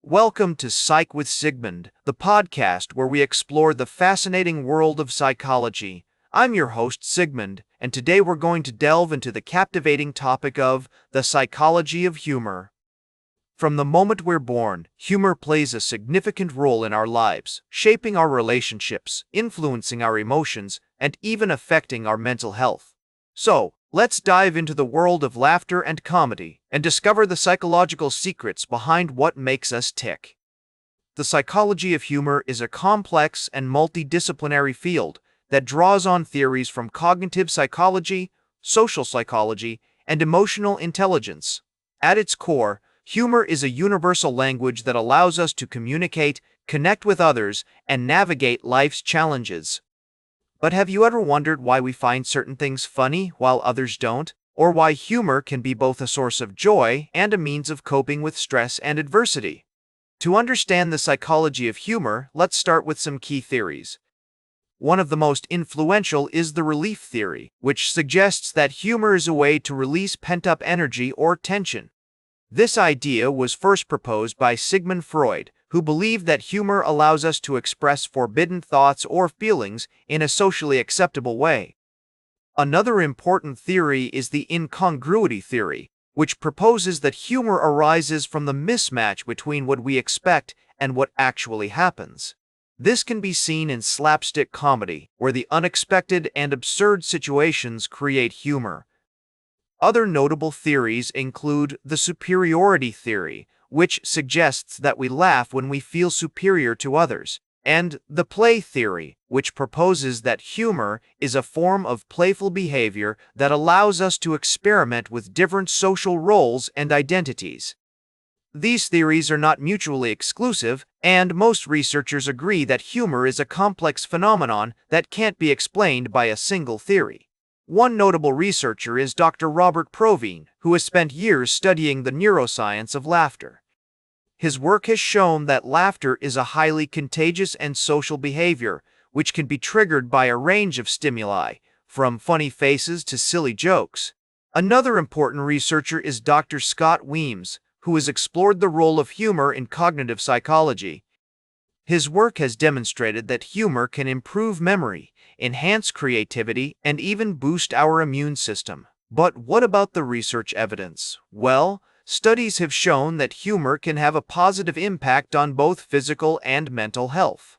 Welcome to Psych with Sigmund, the podcast where we explore the fascinating world of psychology. I'm your host, Sigmund, and today we're going to delve into the captivating topic of the psychology of humor. From the moment we're born, humor plays a significant role in our lives, shaping our relationships, influencing our emotions, and even affecting our mental health. So, let's dive into the world of laughter and comedy and discover the psychological secrets behind what makes us tick. The psychology of humor is a complex and multidisciplinary field that draws on theories from cognitive psychology, social psychology, and emotional intelligence. At its core, humor is a universal language that allows us to communicate, connect with others, and navigate life's challenges. But have you ever wondered why we find certain things funny while others don't? Or why humor can be both a source of joy and a means of coping with stress and adversity? To understand the psychology of humor, let's start with some key theories. One of the most influential is the relief theory, which suggests that humor is a way to release pent-up energy or tension. This idea was first proposed by Sigmund Freud, who believed that humor allows us to express forbidden thoughts or feelings in a socially acceptable way. Another important theory is the incongruity theory, which proposes that humor arises from the mismatch between what we expect and what actually happens. This can be seen in slapstick comedy, where the unexpected and absurd situations create humor. Other notable theories include the superiority theory, which suggests that we laugh when we feel superior to others, and the play theory, which proposes that humor is a form of playful behavior that allows us to experiment with different social roles and identities. These theories are not mutually exclusive, and most researchers agree that humor is a complex phenomenon that can't be explained by a single theory. One notable researcher is Dr. Robert Provine, who has spent years studying the neuroscience of laughter. His work has shown that laughter is a highly contagious and social behavior, which can be triggered by a range of stimuli, from funny faces to silly jokes. Another important researcher is Dr. Scott Weems, who has explored the role of humor in cognitive psychology. His work has demonstrated that humor can improve memory, enhance creativity, and even boost our immune system. But what about the research evidence? Well, studies have shown that humor can have a positive impact on both physical and mental health.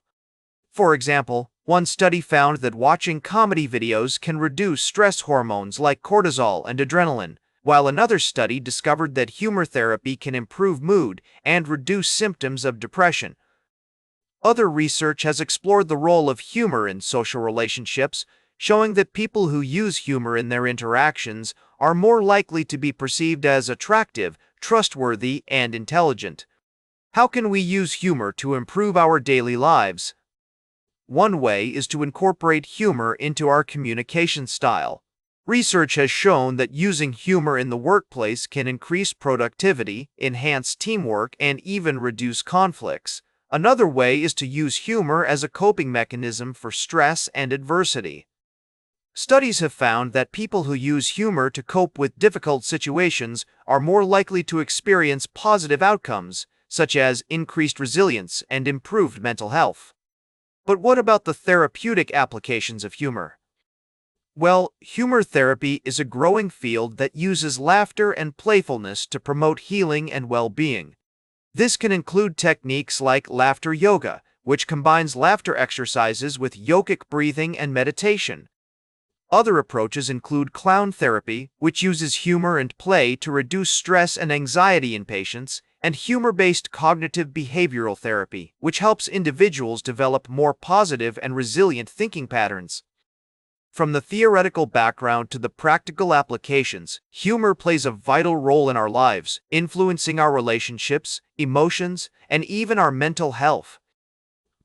For example, one study found that watching comedy videos can reduce stress hormones like cortisol and adrenaline, while another study discovered that humor therapy can improve mood and reduce symptoms of depression. Other research has explored the role of humor in social relationships, showing that people who use humor in their interactions are more likely to be perceived as attractive, trustworthy, and intelligent. How can we use humor to improve our daily lives? One way is to incorporate humor into our communication style. Research has shown that using humor in the workplace can increase productivity, enhance teamwork, and even reduce conflicts. Another way is to use humor as a coping mechanism for stress and adversity. Studies have found that people who use humor to cope with difficult situations are more likely to experience positive outcomes, such as increased resilience and improved mental health. But what about the therapeutic applications of humor? Well, humor therapy is a growing field that uses laughter and playfulness to promote healing and well-being. This can include techniques like laughter yoga, which combines laughter exercises with yogic breathing and meditation. Other approaches include clown therapy, which uses humor and play to reduce stress and anxiety in patients, and humor-based cognitive behavioral therapy, which helps individuals develop more positive and resilient thinking patterns. From the theoretical background to the practical applications, humor plays a vital role in our lives, influencing our relationships, emotions, and even our mental health.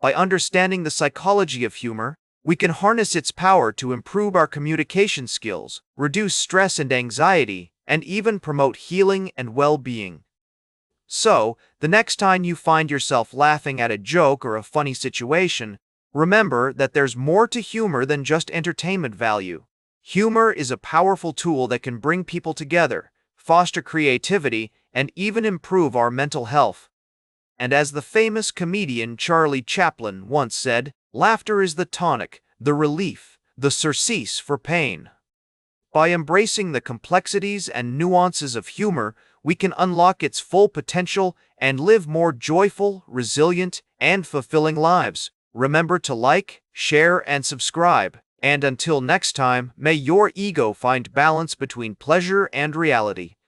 By understanding the psychology of humor, we can harness its power to improve our communication skills, reduce stress and anxiety, and even promote healing and well-being. So, the next time you find yourself laughing at a joke or a funny situation, remember that there's more to humor than just entertainment value. Humor is a powerful tool that can bring people together, foster creativity, and even improve our mental health. And as the famous comedian Charlie Chaplin once said, laughter is the tonic, the relief, the surcease for pain. By embracing the complexities and nuances of humor, we can unlock its full potential and live more joyful, resilient, and fulfilling lives. Remember to like, share, and subscribe. And until next time, may your ego find balance between pleasure and reality.